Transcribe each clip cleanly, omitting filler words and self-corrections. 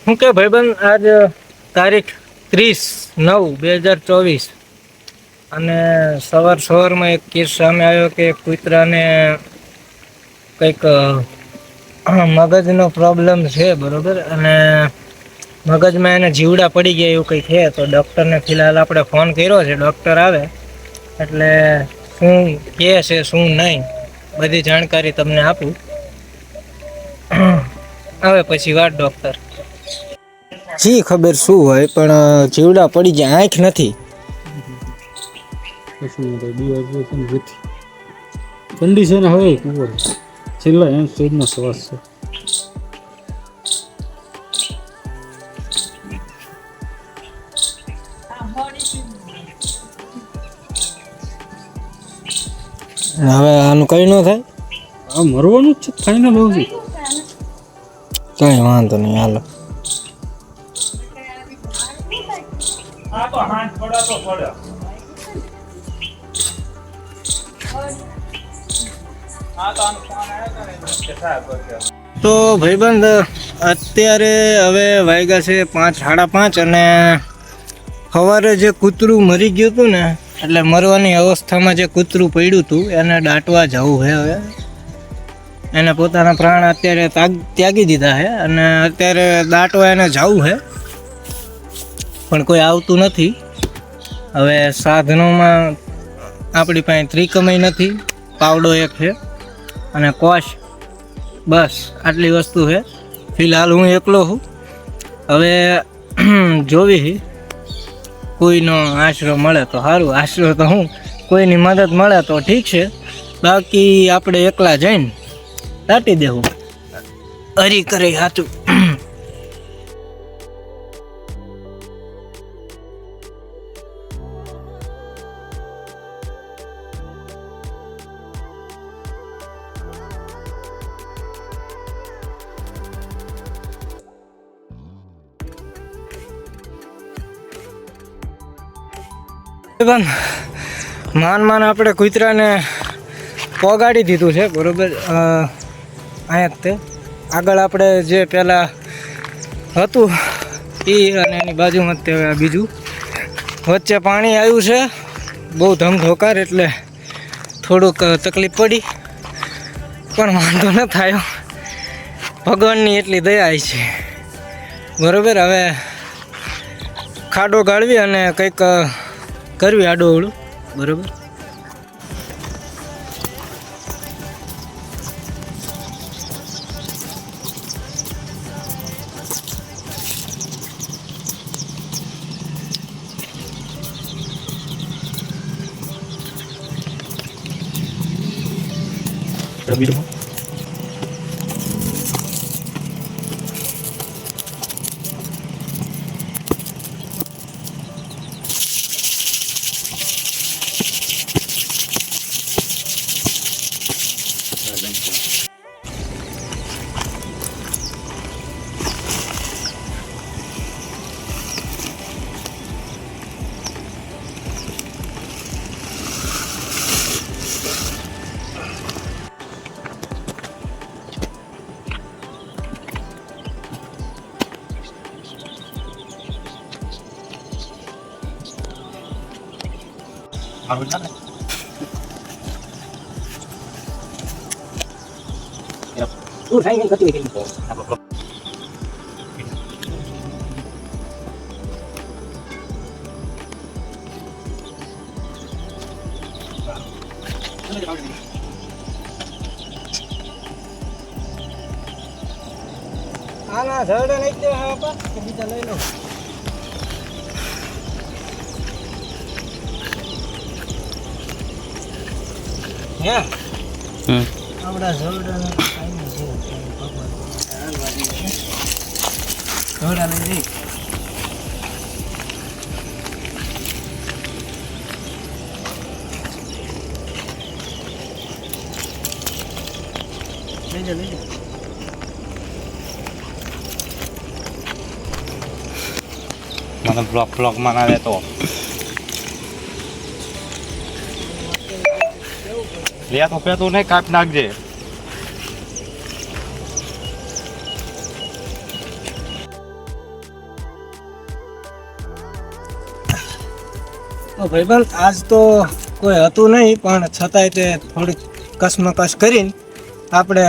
શું કે ભાઈબંધ, આજ તારીખ 30/9/2024 અને સવારમાં એક કેસ સામે આવ્યો કે કૂતરાને કંઈક મગજનો પ્રોબ્લેમ છે, બરોબર. અને મગજમાં એને જીવડા પડી ગયા એવું કંઈક છે. તો ડૉક્ટરને ફિલહાલ આપણે ફોન કર્યો છે. ડૉક્ટર આવે એટલે શું કહે છે શું નહીં બધી જાણકારી તમને આપું. આવે પછી વાત ડૉક્ટર. જી ખબર શું હોય, પણ જીવડા પડી ગયા, આંખ નથી. કન્ડિશન હવે કુંવર છેલ્લા એમ સ્ટેજનો શ્વાસ છે. હવે આનું કઈ ન થાય. આ મરવાનું જ છે ફાઇનલ હોવું. કઈ વાંધો નહીં, હાલો. તો ભાઈબંધ, અત્યારે હવે વાગ્યા છે 5, 5:30 અને સવારે જે કૂતરું મરી ગયું હતું ને, એટલે મરવાની અવસ્થામાં જે કૂતરું પડ્યું હતું એને દાટવા જવું છે. હવે એને પોતાના પ્રાણ અત્યારે ત્યાગી દીધા છે અને અત્યારે દાટવા એને જવું છે, પણ કોઈ આવતું નથી. હવે સાધનોમાં આપણી પાસે ત્રિકમય નથી, પાવડો એક છે અને કોશ, બસ આટલી વસ્તુ છે. ફિલહાલ હું એકલો છું. હવે જોવી કોઈનો આશરો મળે તો સારું. આશરો તો હું કોઈની મદદ મળે તો ઠીક છે, બાકી આપણે એકલા જઈને દાટી દેવું. હરી કરે સાચું. માન આપણે કૂતરાને પોગાડી દીધું છે, બરોબર. અહીંયા જ તે આગળ આપણે જે પહેલાં હતું એ અને એની બાજુમાં જ તે બીજું વચ્ચે પાણી આવ્યું છે, બહુ ધમધોકાર, એટલે થોડુંક તકલીફ પડી, પણ વાંધો ન થયો. ભગવાનની એટલી દયા છે, બરોબર. હવે ખાડો ગાળવી અને કંઈક કરવી આડોવડું, બરોબર. આના ઝાડ નહીં દે આપા, બીજા લઈ લો. હે આપણા ઝાડના કાઈ છે ભગવાન ઝાડા લઈ જઈ. લઈ જા. મને બ્લોક માં ના લેતો લે તો પે તું નહીં કાપ નાખજે. તો ભાઈબંધ આજ તો કોઈ હતું નહીં, પણ છતાંય તે થોડીક કસમકસ કરીને આપણે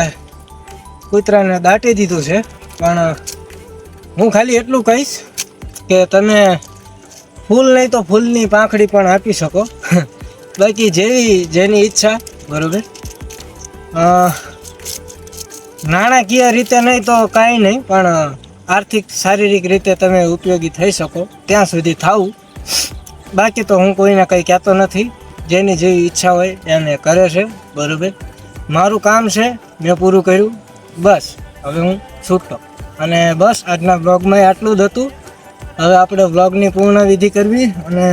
કૂતરાને દાટી દીધું છે. પણ હું ખાલી એટલું કહીશ કે તમે ફૂલ નહીં તો ફૂલની પાંખડી પણ આપી શકો. બાકી જેની ઈચ્છા, બરોબર. નાણાકીય રીતે નહીં તો કાંઈ નહીં, પણ આર્થિક શારીરિક રીતે તમે ઉપયોગી થઈ શકો ત્યાં સુધી થાવું. બાકી તો હું કોઈને કંઈ કહેતો નથી. જેની જેવી ઈચ્છા હોય એને કરે છે, બરોબર. મારું કામ છે, મેં પૂરું કર્યું, બસ. હવે હું છૂટતો. અને બસ આજના બ્લોગમાં આટલું જ હતું. હવે આપણે બ્લોગની પૂર્ણ વિધિ કરવી અને